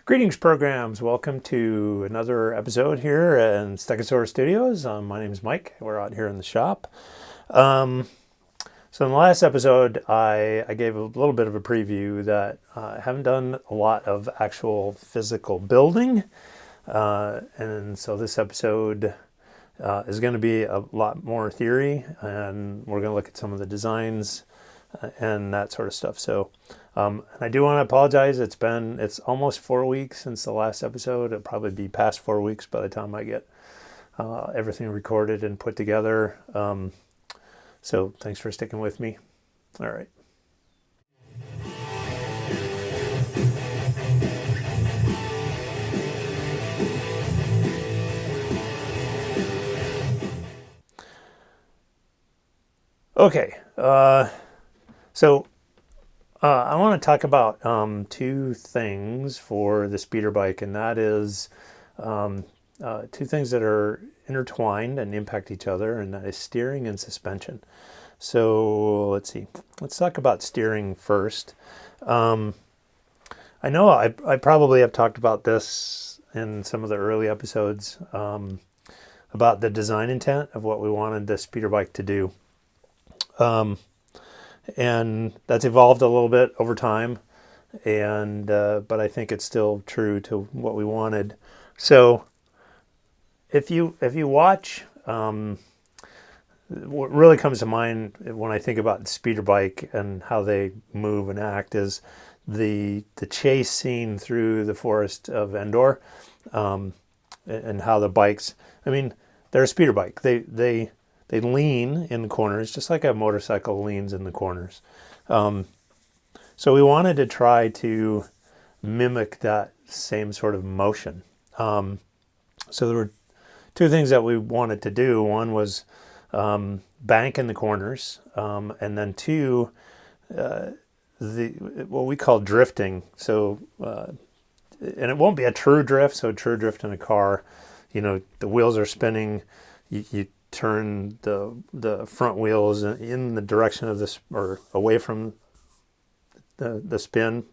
Greetings, programs. Welcome to another episode here in Stegosaurus Studios. My name is Mike. We're out here in the shop. So in the last episode, I gave a little bit of a preview that I haven't done a lot of actual physical building. And so this episode is going to be a lot more theory, and we're going to look at some of the designs and that sort of stuff. So, and I do want to apologize. It's almost 4 weeks since the last episode. It'll probably be past 4 weeks by the time I get everything recorded and put together. So thanks for sticking with me. All right. Okay. So I want to talk about two things for the speeder bike, and that is two things that are intertwined and impact each other, and that is steering and suspension. So let's see. Let's talk about steering first. I know I probably have talked about this in some of the early episodes about the design intent of what we wanted the speeder bike to do. And that's evolved a little bit over time, and but I think it's still true to what we wanted. So if you watch, what really comes to mind when I think about the speeder bike and how they move and act is the chase scene through the forest of Endor, and how the bikes. I mean, they're a speeder bike. They lean in the corners just like a motorcycle leans in the corners. So we wanted to try to mimic that same sort of motion. So there were two things that we wanted to do. One was bank in the corners, and then two, what we call drifting. So, and it won't be a true drift. So true drift in a car, the wheels are spinning. You turn the front wheels in the direction of this or away from the spin.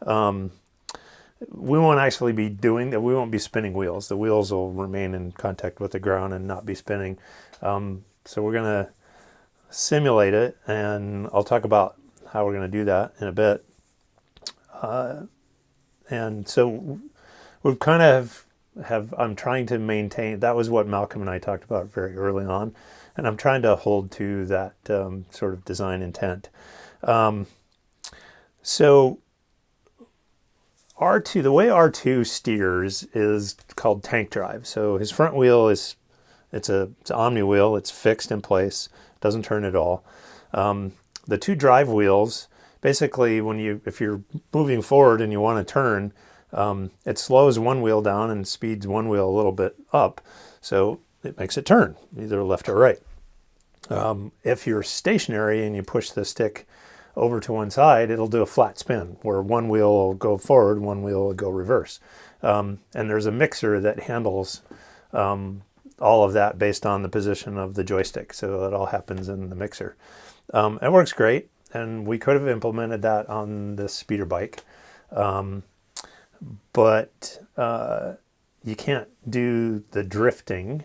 We won't actually be doing that. We won't be spinning wheels. The wheels will remain in contact with the ground and not be spinning. So we're going to simulate it, and I'll talk about how we're going to do that in a bit. And so we've kind of I'm trying to maintain, that was what Malcolm and I talked about very early on, and I'm trying to hold to that sort of design intent. So R2, the way R2 steers is called tank drive. So his front wheel it's an omni wheel. It's fixed in place, doesn't turn at all. The two drive wheels, basically, if you're moving forward and you want to turn, it slows one wheel down and speeds one wheel a little bit up, so it makes it turn either left or right. If you're stationary and you push the stick over to one side, it'll do a flat spin where one wheel will go forward, one wheel will go reverse. And there's a mixer that handles all of that based on the position of the joystick, so it all happens in the mixer. It works great, and we could have implemented that on this speeder bike. But you can't do the drifting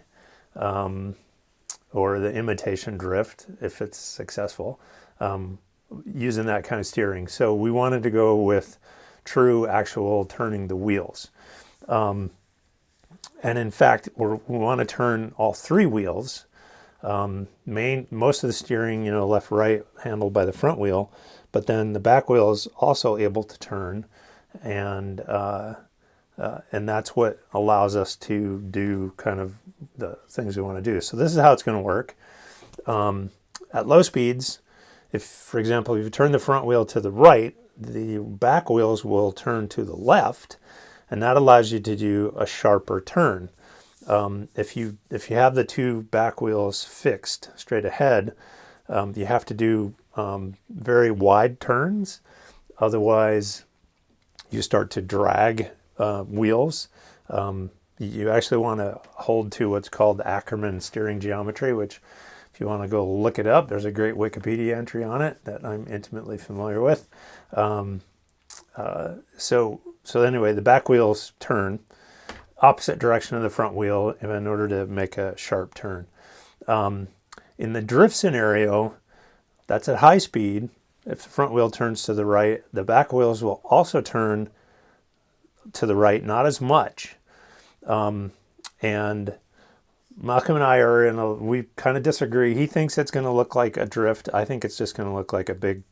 or the imitation drift if it's successful using that kind of steering. So we wanted to go with true, actual turning the wheels. And in fact, we want to turn all three wheels. Most of the steering, left, right, handled by the front wheel, but then the back wheel is also able to turn. And that's what allows us to do kind of the things we want to do. So this is how it's going to work. At low speeds, for example, if you turn the front wheel to the right, the back wheels will turn to the left, and that allows you to do a sharper turn. If you have the two back wheels fixed straight ahead, you have to do very wide turns. Otherwise, you start to drag wheels. You actually want to hold to what's called Ackerman steering geometry, which if you want to go look it up, there's a great Wikipedia entry on it that I'm intimately familiar with. So anyway, the back wheels turn opposite direction of the front wheel in order to make a sharp turn. In the drift scenario, that's at high speed. If the front wheel turns to the right, the back wheels will also turn to the right, not as much. And Malcolm and I we kind of disagree. He thinks it's going to look like a drift. I think it's just going to look like a big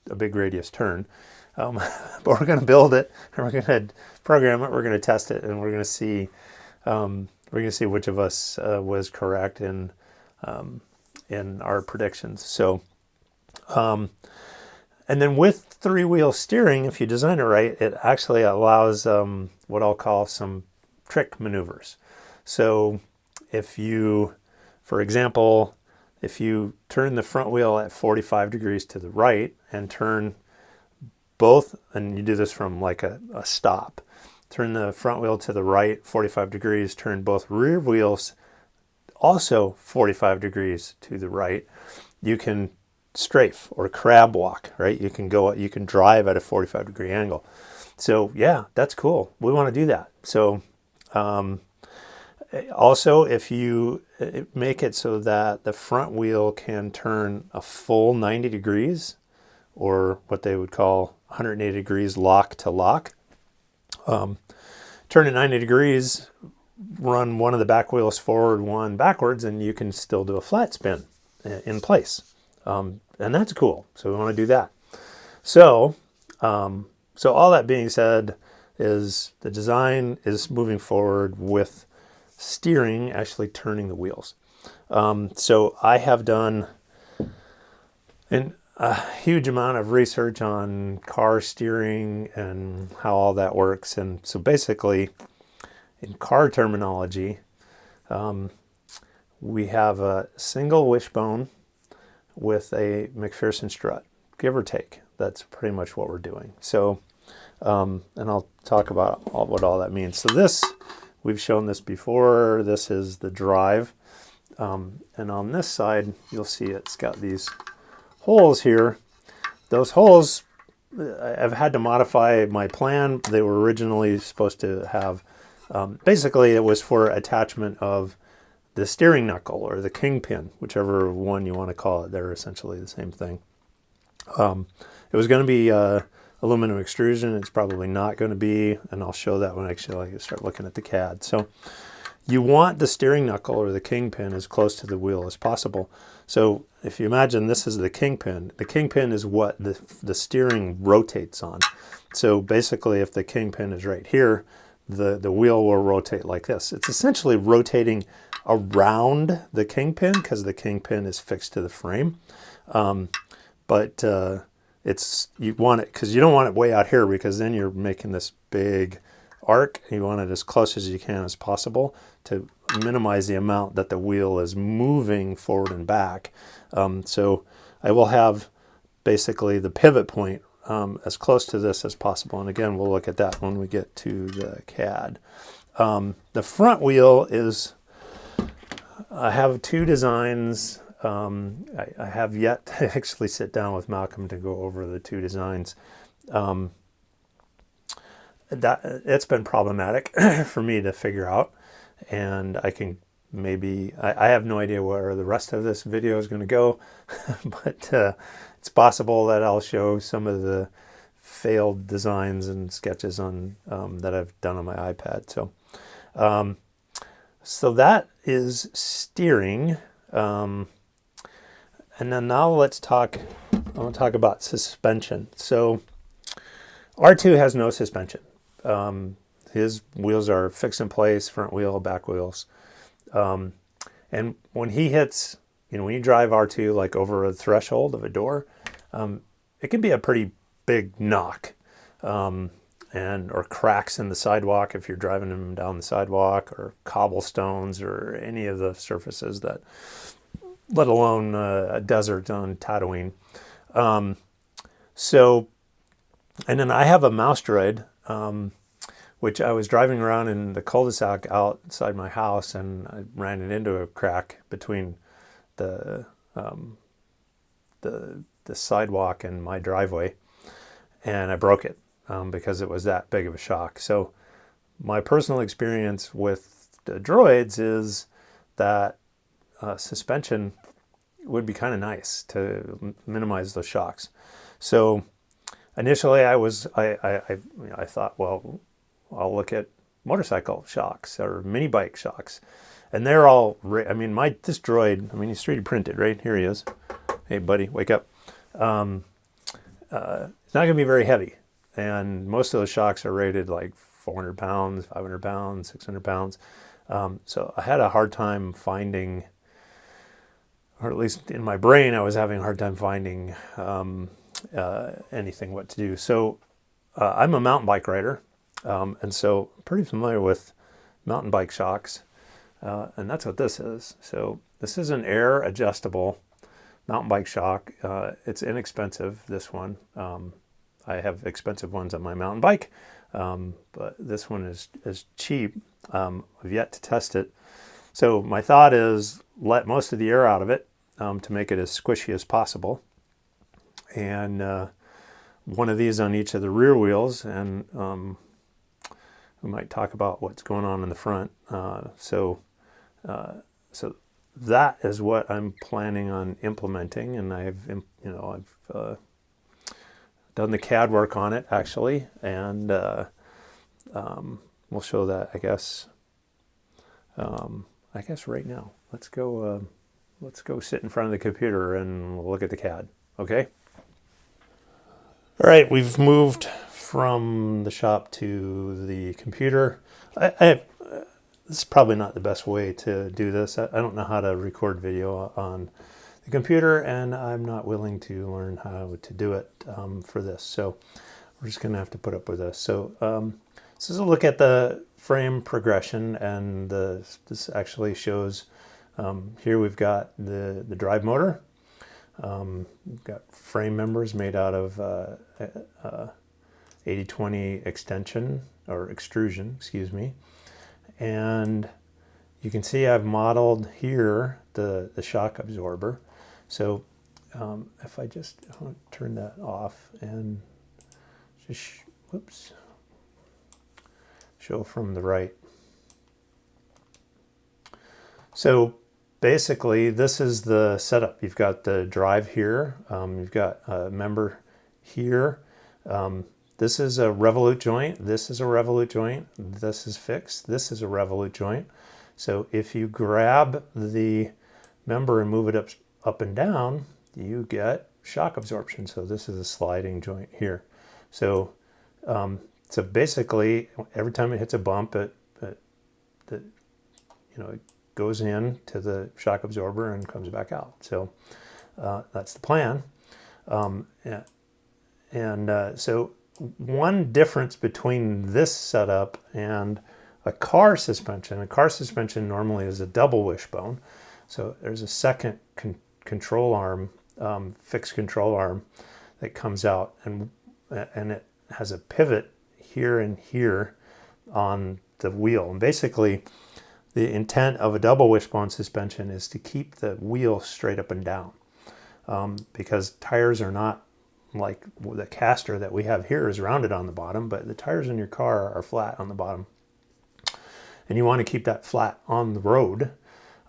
radius turn. But we're going to build it, and we're going to program it. We're going to test it, and we're going to see which of us was correct in our predictions. So, and then with three-wheel steering, if you design it right, it actually allows what I'll call some trick maneuvers. So if you, for example, if you turn the front wheel at 45 degrees to the right and turn both, and you do this from like a stop, turn the front wheel to the right 45 degrees, turn both rear wheels also 45 degrees to the right, you can strafe or crab walk, right? You can drive at a 45 degree angle. So yeah, that's cool. We want to do that. So also, if you make it so that the front wheel can turn a full 90 degrees, or what they would call 180 degrees lock to lock, turn it 90 degrees, run one of the back wheels forward, one backwards, and you can still do a flat spin in place. And that's cool. So we want to do that. So all that being said, is the design is moving forward with steering actually turning the wheels. So I have done a huge amount of research on car steering and how all that works. And so basically, in car terminology, we have a single wishbone with a McPherson strut, give or take. That's pretty much what we're doing. So, and I'll talk about what all that means. So this, we've shown this before. This is the drive. And on this side, you'll see it's got these holes here. Those holes, I've had to modify my plan. They were originally supposed to have, basically it was for attachment of the steering knuckle or the kingpin, whichever one you want to call it. They're essentially the same thing. It was going to be aluminum extrusion. It's probably not going to be, and I'll show that when I actually start looking at the CAD. So you want the steering knuckle or the kingpin as close to the wheel as possible. So if you imagine this is the kingpin is what the steering rotates on. So basically, if the kingpin is right here, the wheel will rotate like this. It's essentially rotating around the kingpin because the kingpin is fixed to the frame. But you want it, because you don't want it way out here, because then you're making this big arc. You want it as close as you can as possible to minimize the amount that the wheel is moving forward and back. So I will have basically the pivot point as close to this as possible. And again, we'll look at that when we get to the CAD. The front wheel is, I have two designs. I have yet to actually sit down with Malcolm to go over the two designs. It's been problematic for me to figure out, and I have no idea where the rest of this video is going to go, but it's possible that I'll show some of the failed designs and sketches on that I've done on my iPad. So that is steering. And then now I want to talk about suspension. So R2 has no suspension. His wheels are fixed in place, front wheel, back wheels. And when he hits, when you drive R2 like over a threshold of a door, it can be a pretty big knock, or cracks in the sidewalk if you're driving him down the sidewalk, or cobblestones, or any of the surfaces that, let alone a desert on Tatooine. And then I have a mouse droid, which I was driving around in the cul-de-sac outside my house, and I ran it into a crack between the sidewalk and my driveway, and I broke it. because it was that big of a shock. So my personal experience with the Droids is that suspension would be kind of nice to minimize those shocks. So initially I thought, well, I'll look at motorcycle shocks or mini bike shocks, and they're all, I mean, this Droid, I mean, he's 3D printed, right? Here he is. Hey buddy, wake up. It's not going to be very heavy, and most of those shocks are rated like 400 pounds, 500 pounds, 600 pounds. So I had a hard time finding, or at least in my brain, I was having a hard time finding anything what to do. So I'm a mountain bike rider, and so I'm pretty familiar with mountain bike shocks, and that's what this is. So this is an air adjustable mountain bike shock. It's inexpensive, this one. I have expensive ones on my mountain bike, but this one is cheap. I've yet to test it. So my thought is let most of the air out of it to make it as squishy as possible. And one of these on each of the rear wheels, and we might talk about what's going on in the front. So that is what I'm planning on implementing, and I've done the CAD work on it actually, and we'll show that I guess right now. Let's go sit in front of the computer and we'll look at the CAD. Okay. All right, we've moved from the shop to the computer. This is probably not the best way to do this. I don't know how to record video on the computer, and I'm not willing to learn how to do it for this. So we're just going to have to put up with this. So this is a look at the frame progression, and this actually shows, here we've got the drive motor. We've got frame members made out of 80-20 extension, or extrusion, excuse me. And you can see I've modeled here the shock absorber. So if I just turn that off and just, whoops, show from the right. So basically this is the setup. You've got the drive here, you've got a member here. This is a revolute joint, this is a revolute joint, this is fixed, this is a revolute joint. So if you grab the member and move it up and down, you get shock absorption. So this is a sliding joint here. So so basically every time it hits a bump, it goes in to the shock absorber and comes back out. So that's the plan. So one difference between this setup and a car suspension normally is a double wishbone. So there's a second control arm, fixed control arm that comes out, and it has a pivot here and here on the wheel. And basically the intent of a double wishbone suspension is to keep the wheel straight up and down, because tires are not like the caster that we have here is rounded on the bottom, but the tires in your car are flat on the bottom. And you want to keep that flat on the road.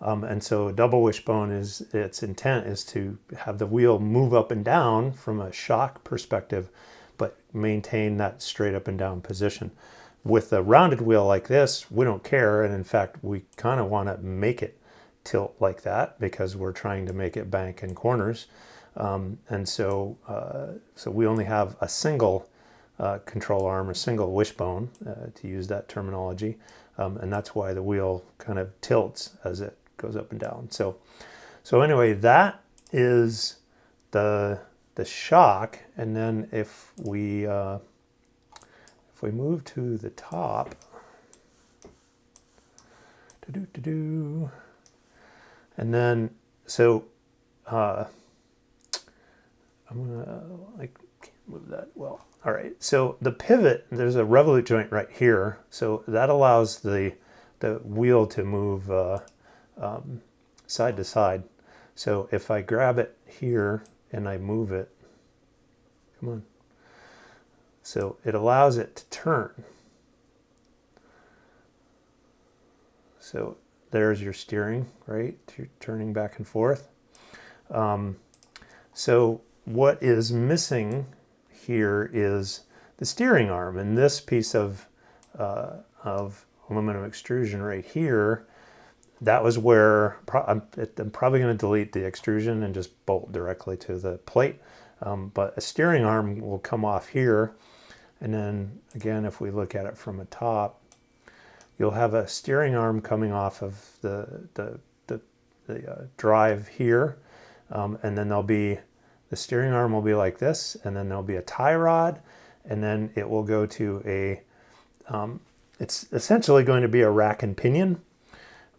And so a double wishbone, its intent is to have the wheel move up and down from a shock perspective, but maintain that straight up and down position. With a rounded wheel like this, we don't care. And in fact, we kind of want to make it tilt like that because we're trying to make it bank in corners. So we only have a single control arm, a single wishbone, to use that terminology. And that's why the wheel kind of tilts as it goes up and down. So anyway, that is the shock. And then if we move to the top, and then I'm gonna can't move that well. All right, so the pivot, there's a revolute joint right here, so that allows the wheel to move side to side. So if I grab it here and I move it, come on. So it allows it to turn. So there's your steering, right? You're turning back and forth. So what is missing here is the steering arm, and this piece of aluminum extrusion right here. That was where I'm probably going to delete the extrusion and just bolt directly to the plate. But a steering arm will come off here, and then again, if we look at it from the top, you'll have a steering arm coming off of the drive here, and then there'll be the steering arm will be like this, and then there'll be a tie rod, and then it will go to a it's essentially going to be a rack and pinion,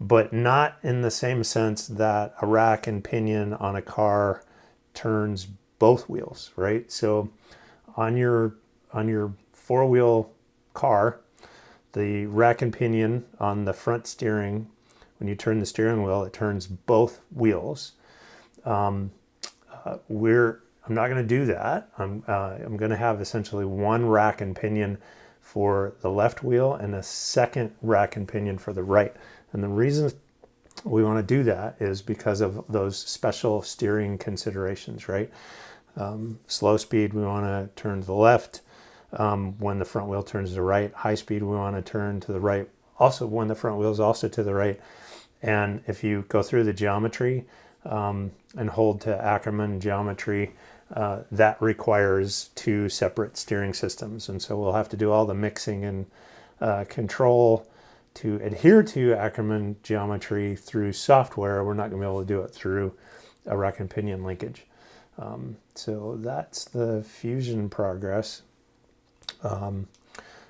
but not in the same sense that a rack and pinion on a car turns both wheels, right? So on your four-wheel car, the rack and pinion on the front steering, when you turn the steering wheel, it turns both wheels. I'm not going to do that. I'm going to have essentially one rack and pinion for the left wheel and a second rack and pinion for the right. And the reason we want to do that is because of those special steering considerations, right? Slow speed, we want to turn to the left. When the front wheel turns to the right, high speed, we want to turn to the right. Also, when the front wheel is also to the right. And if you go through the geometry and hold to Ackerman geometry, that requires two separate steering systems. And so we'll have to do all the mixing and control to adhere to Ackerman geometry through software. We're not going to be able to do it through a rack and pinion linkage. So that's the fusion progress.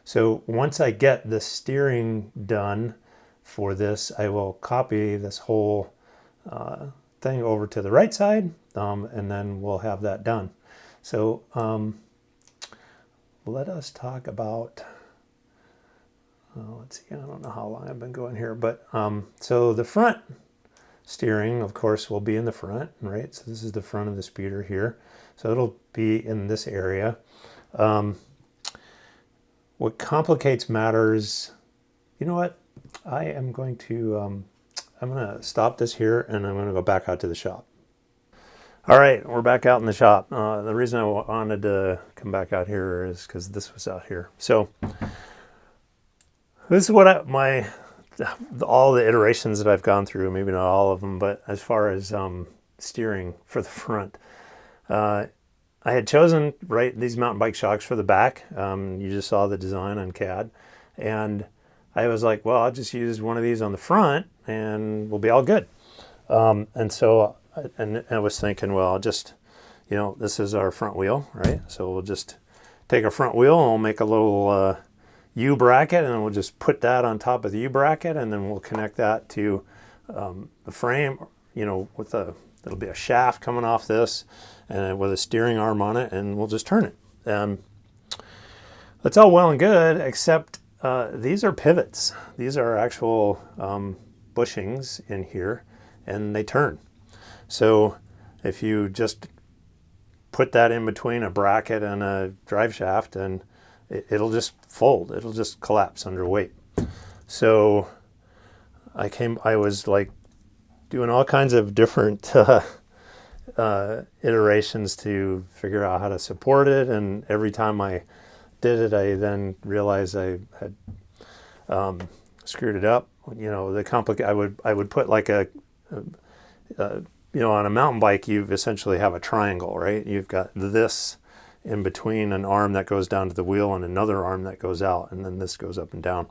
So once I get the steering done for this, I will copy this whole thing over to the right side, and then we'll have that done. So let us talk about, let's see, I don't know how long I've been going here, but so the front steering, of course, will be in the front, right? So this is the front of the speeder here. So it'll be in this area. What complicates matters, you know what? I am going to stop this here, and I'm going to go back out to the shop. All right, we're back out in the shop. The reason I wanted to come back out here is because this was out here. So this is what all the iterations that I've gone through, maybe not all of them, but as far as steering for the front, I had chosen these mountain bike shocks for the back. You just saw the design on CAD, and I was like, well, I'll just use one of these on the front, and we'll be all good. And so, and I was thinking, well, I'll just, this is our front wheel, right? So we'll just take our front wheel and we'll make a little U bracket, and then we'll just put that on top of the U bracket, and then we'll connect that to the frame, it'll be a shaft coming off this, and with a steering arm on it, and we'll just turn it. That's all well and good, except these are pivots. These are actual bushings in here, and they turn. So if you just put that in between a bracket and a drive shaft, and it'll just fold. It'll just collapse under weight. So I was like doing all kinds of different iterations to figure out how to support it, and every time I did it, I then realized I had screwed it up. I would put like on a mountain bike, you essentially have a triangle, right? You've got this in between an arm that goes down to the wheel and another arm that goes out, and then this goes up and down.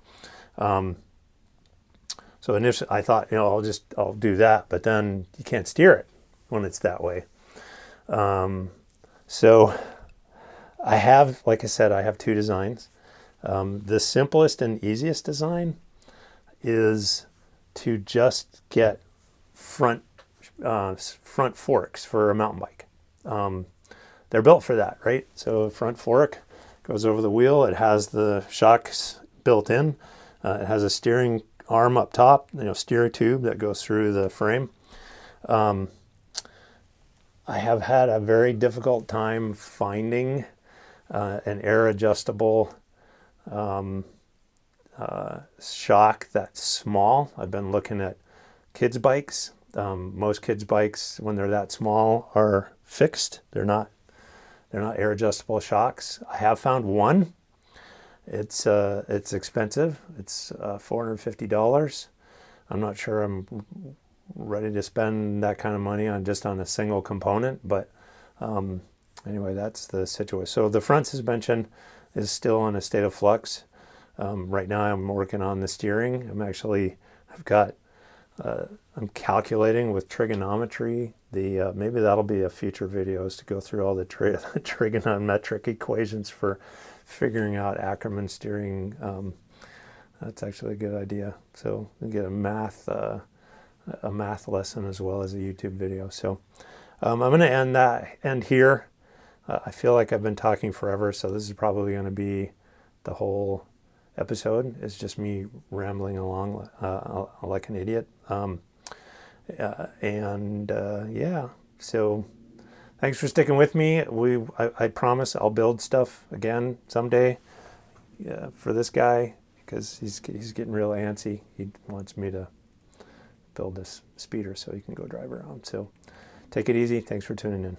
So initially I thought, I'll do that, but then you can't steer it when it's that way. So I have, like I said, I have two designs. The simplest and easiest design is to just get front forks for a mountain bike. They're built for that, right? So front fork goes over the wheel. It has the shocks built in. It has a steering arm up top, steer tube that goes through the frame. I have had a very difficult time finding an air adjustable shock that's small. I've been looking at kids' bikes. Most kids' bikes, when they're that small, are fixed. They're not air adjustable shocks. I have found one. It's expensive. It's $450. I'm not sure I'm ready to spend that kind of money on just on a single component, but anyway, that's the situation. So the front suspension is still in a state of flux. Right now I'm working on the steering. I'm calculating with trigonometry. Maybe that'll be a future video, is to go through all the trigonometric equations for figuring out Ackerman steering. That's actually a good idea. So we get a math lesson as well as a YouTube video. So I'm going to end here. I feel like I've been talking forever, so this is probably going to be the whole episode. It's just me rambling along like an idiot. Yeah, so thanks for sticking with me. I promise I'll build stuff again someday for this guy, because he's getting real antsy. He wants me to build this speeder so he can go drive around. So take it easy. Thanks for tuning in.